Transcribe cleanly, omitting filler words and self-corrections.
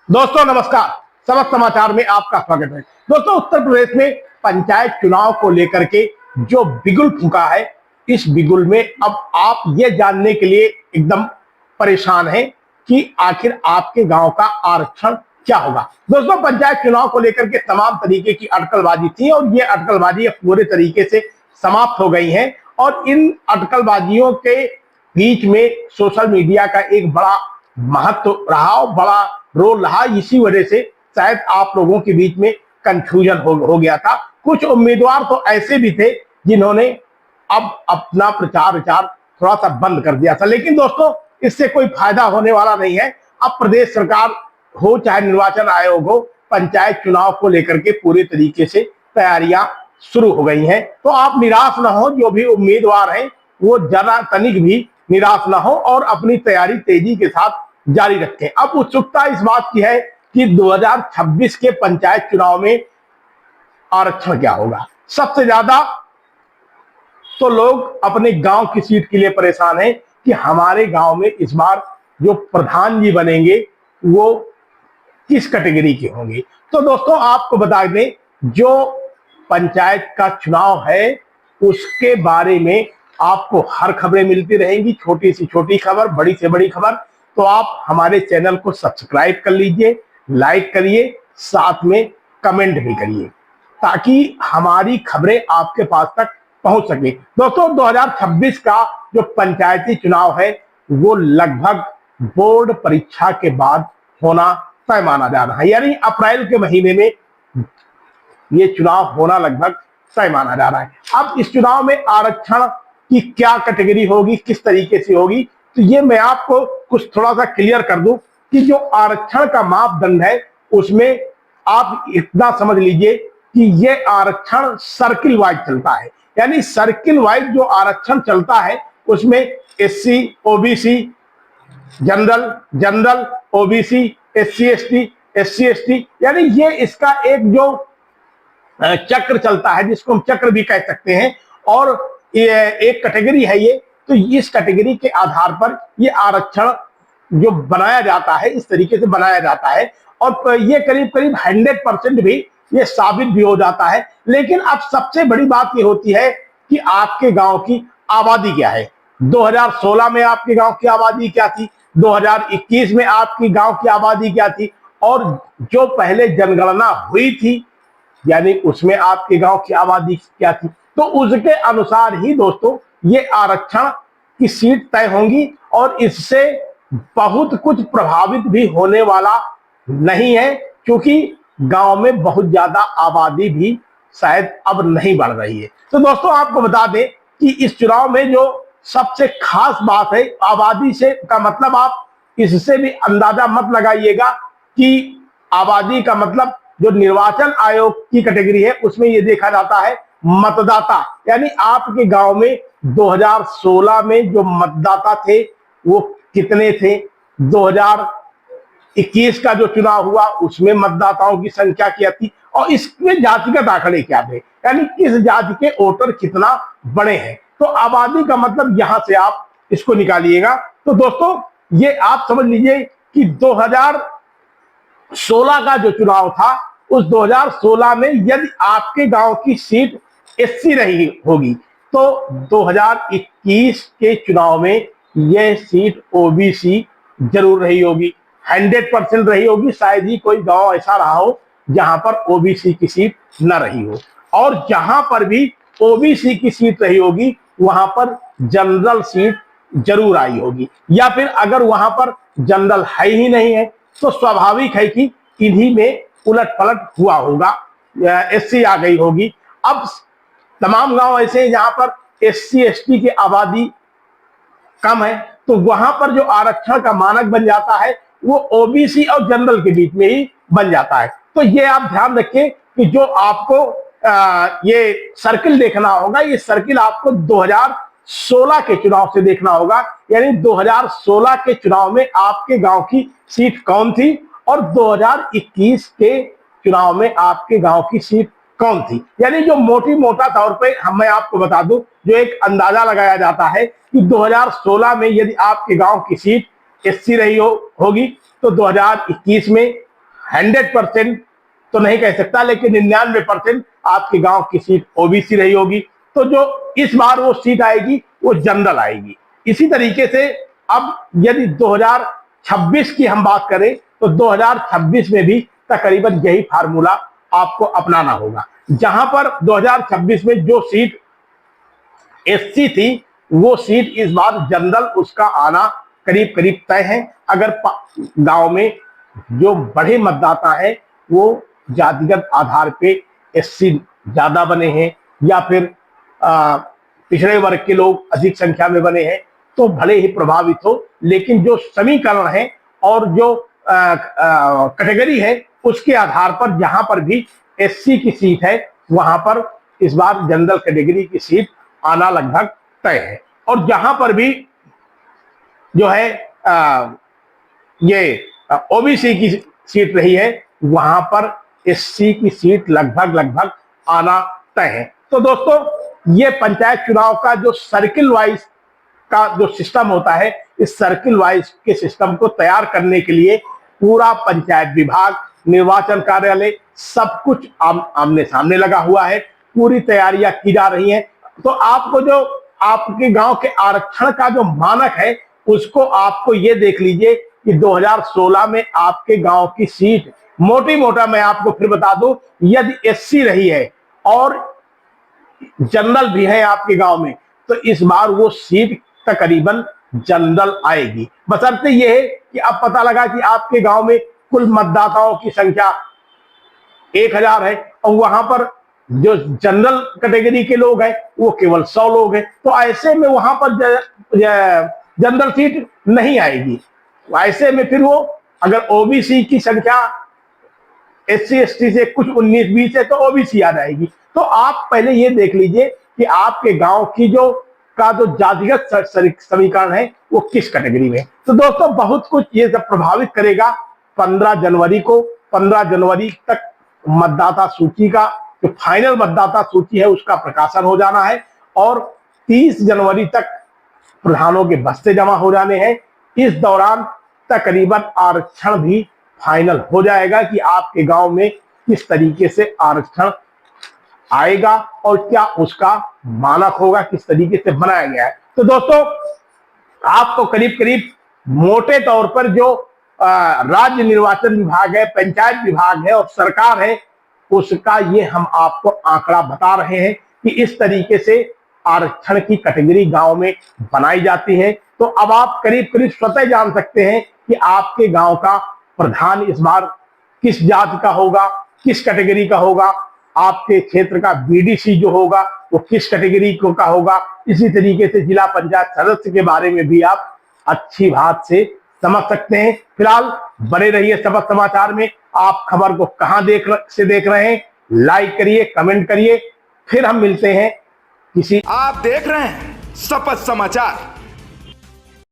दोस्तों नमस्कार। सबक समाचार में आपका स्वागत है। दोस्तों उत्तर प्रदेश में पंचायत चुनाव को लेकर के जो बिगुल फूंका है, इस बिगुल में अब आप ये जानने के लिए एकदम परेशान हैं कि आखिर आपके गांव का आरक्षण क्या होगा। दोस्तों पंचायत चुनाव को लेकर के तमाम तरीके की अटकलबाजी थी और ये अटकलबाजी अब पूरे तरीके से समाप्त हो गई है और इन अटकलबाजियों के बीच में सोशल मीडिया का एक बड़ा महत्व रहा और बड़ा रोल रहा। इसी वजह से शायद आप लोगों के बीच में कंफ्यूजन हो गया था। कुछ उम्मीदवार तो ऐसे भी थे जिन्होंने अब अपना प्रचार विचार थोड़ा सा बंद कर दिया था, लेकिन दोस्तों इससे कोई फायदा होने वाला नहीं है। अब प्रदेश सरकार हो चाहे निर्वाचन आयोग हो, पंचायत चुनाव को लेकर के पूरी तरीके से तैयारियां शुरू हो गई हैं। तो आप निराश ना हो, जो भी उम्मीदवार हैं वो जरा तनिक भी निराश ना हो और अपनी तैयारी तेजी के साथ जारी रखें। अब उत्सुकता इस बात की है कि 2026 के पंचायत चुनाव में आरक्षण क्या होगा। सबसे ज्यादा तो लोग अपने गांव की सीट के लिए परेशान हैं कि हमारे गांव में इस बार जो प्रधान जी बनेंगे वो किस कैटेगरी के होंगे। तो दोस्तों आपको बता दें, जो पंचायत का चुनाव है उसके बारे में आपको हर खबरें मिलती रहेंगी, छोटी से छोटी खबर, बड़ी से बड़ी खबर। तो आप हमारे चैनल को सब्सक्राइब कर लीजिए, लाइक करिए, साथ में कमेंट भी करिए ताकि हमारी खबरें आपके पास तक पहुंच सके। दोस्तों 2026 का जो पंचायती चुनाव है वो लगभग बोर्ड परीक्षा के बाद होना तय माना जा रहा है, यानी अप्रैल के महीने में ये चुनाव होना लगभग तय माना जा रहा है। अब इस चुनाव में आरक्षण की क्या कैटेगरी होगी, किस तरीके से होगी, तो ये मैं आपको कुछ थोड़ा सा क्लियर कर दूं कि जो आरक्षण का मापदंड है उसमें आप इतना समझ लीजिए कि ये आरक्षण सर्किल वाइज चलता है। यानी सर्किल वाइज जो आरक्षण चलता है उसमें SC, OBC, general, OBC, SC ST, यानी ये इसका एक जो चक्र चलता है, जिसको हम चक्र भी कह सकते हैं, और ये एक कैटेगरी है ये। तो इस कैटेगरी के आधार पर ये आरक्षण जो बनाया जाता है इस तरीके से बनाया जाता है और ये करीब करीब 100% भी ये साबित भी हो जाता है। लेकिन अब सबसे बड़ी बात ये होती है कि आपके गांव की आबादी क्या है। 2016 में आपके गांव की आबादी क्या थी, 2021 में आपकी गांव की आबादी क्या थी, और जो पहले जनगणना हुई थी यानी उसमें आपके गांव की आबादी क्या थी। तो उसके अनुसार ही दोस्तों ये आरक्षण की सीट तय होंगी और इससे बहुत कुछ प्रभावित भी होने वाला नहीं है, क्योंकि गांव में बहुत ज्यादा आबादी भी शायद अब नहीं बढ़ रही है। तो दोस्तों आपको बता दें कि इस चुनाव में जो सबसे खास बात है, आबादी से का मतलब आप इससे भी अंदाजा मत लगाइएगा कि आबादी का मतलब जो निर्वाचन आयोग की कैटेगरी है उसमें यह देखा जाता है मतदाता, यानी आपके गांव में 2016 में जो मतदाता थे वो कितने थे, 2021 का जो चुनाव हुआ उसमें मतदाताओं की संख्या क्या थी, और इसमें जातिगत आंकड़े क्या थे, यानी किस जाति के वोटर कितना बड़े हैं। तो आबादी का मतलब यहां से आप इसको निकालिएगा। तो दोस्तों ये आप समझ लीजिए कि 2016 का जो चुनाव था उस 2016 में यदि आपके गांव की सीट एससी रही होगी तो 2021 के चुनाव में यह सीट ओबीसी जरूर रही होगी, 100% रही होगी। शायद ही कोई गांव ऐसा रहा हो जहां पर ओबीसी की सीट न रही हो, और जहां पर भी ओबीसी की सीट रही होगी वहां पर जनरल सीट जरूर आई होगी, या फिर अगर वहां पर जनरल है ही नहीं है तो स्वाभाविक है कि इन्हीं में उलट पलट हुआ होगा, एससी आ गई होगी। अब तमाम गांव ऐसे हैं जहां पर एससी एसटी की आबादी कम है, तो वहां पर जो आरक्षण का मानक बन जाता है वो ओबीसी और जनरल के बीच में ही बन जाता है। तो ये आप ध्यान रखें कि जो आपको ये सर्किल देखना होगा, ये सर्किल आपको 2016 के चुनाव से देखना होगा, यानी 2016 के चुनाव में आपके गांव की सीट कौन थी और 2021 के चुनाव में आपके गांव की सीट कौन थी। यानी जो मोटा तौर पे मैं आपको बता दूं, जो एक अंदाजा लगाया जाता है कि 2016 में यदि आपके गांव की सीट एससी रही होगी तो 2021 में 100% तो नहीं कह सकता, लेकिन 99% आपके गांव की सीट ओबीसी रही होगी। तो जो इस बार वो सीट आएगी वो जनरल आएगी। इसी तरीके से अब यदि 2026 की हम बात करें तो 2026 में भी तकरीबन यही फार्मूला आपको अपनाना होगा, जहां पर 2026 में जो सीट एससी थी वो सीट इस बार जनरल उसका आना करीब करीब तय है। अगर गांव में जो बड़े मतदाता हैं वो जातिगत आधार पे एससी ज्यादा बने हैं या फिर पिछड़े वर्ग के लोग अधिक संख्या में बने हैं तो भले ही प्रभावित हो, लेकिन जो समीकरण है और जो कैटेगरी है उसके आधार पर जहां पर भी एससी की सीट है वहां पर इस बार जनरल कैटेगरी की सीट आना लगभग तय है। और जहां पर भी जो है ये ओबीसी की सीट रही है वहां पर एससी की सीट लगभग आना तय है। तो दोस्तों ये पंचायत चुनाव का जो सर्किल वाइज का जो सिस्टम होता है, इस सर्किल वाइज के सिस्टम को तैयार करने के लिए पूरा पंचायत विभाग, निर्वाचन कार्यालय सब कुछ आमने सामने लगा हुआ है, पूरी तैयारियां की जा रही हैं। तो आपको जो आपके गांव के आरक्षण का जो मानक है उसको आपको ये देख लीजिए कि 2016 में आपके गांव की सीट मोटी मोटा मैं आपको फिर बता दूं, यदि एससी रही है और जनरल भी है आपके गांव में तो इस बार वो सीट तकरीबन जनरल आएगी। बशर्ते ये है कि अब पता लगा कि आपके गांव में कुल मतदाताओं की संख्या 1000 है और वहां पर जो जनरल कैटेगरी के लोग हैं वो केवल 100 लोग हैं, तो ऐसे में वहां पर जनरल सीट नहीं आएगी। ऐसे में फिर वो अगर ओबीसी की संख्या एससी एसटी से कुछ 19-20 है तो ओबीसी आ जाएगी। तो आप पहले ये देख लीजिए कि आपके गांव की जो जातिगत समीकरण है वो किस कैटेगरी में। तो दोस्तों बहुत कुछ ये सब प्रभावित करेगा। 15 जनवरी को 15 जनवरी तक मतदाता सूची का जो फाइनल मतदाता सूची है उसका प्रकाशन हो जाना है और 30 जनवरी तक प्रधानों के बस्ते जमा हो जाने हैं। इस दौरान तकरीबन आरक्षण भी फाइनल हो जाएगा कि आपके गांव में किस तरीके से आरक्षण आएगा और क्या उसका मानक होगा, किस तरीके से बनाया गया है। तो दोस्तों आपको करीब करीब मोटे तौर पर जो राज्य निर्वाचन विभाग है, पंचायत विभाग है और सरकार है उसका ये हम आपको आंकड़ा बता रहे हैं कि इस तरीके से आरक्षण की कैटेगरी गांव में बनाई जाती है। तो अब आप करीब करीब स्वतः जान सकते हैं कि आपके गांव का प्रधान इस बार किस जाति का होगा, किस कैटेगरी का होगा, आपके क्षेत्र का बीडीसी जो होगा वो किस कैटेगरी का होगा। इसी तरीके से जिला पंचायत सदस्य के बारे में भी आप अच्छी बात से समझ सकते हैं। फिलहाल बने रहिए सबक समाचार में। आप खबर को कहां देख रहे हैं, लाइक करिए, कमेंट करिए। फिर हम मिलते हैं किसी। आप देख रहे हैं शपथ समाचार।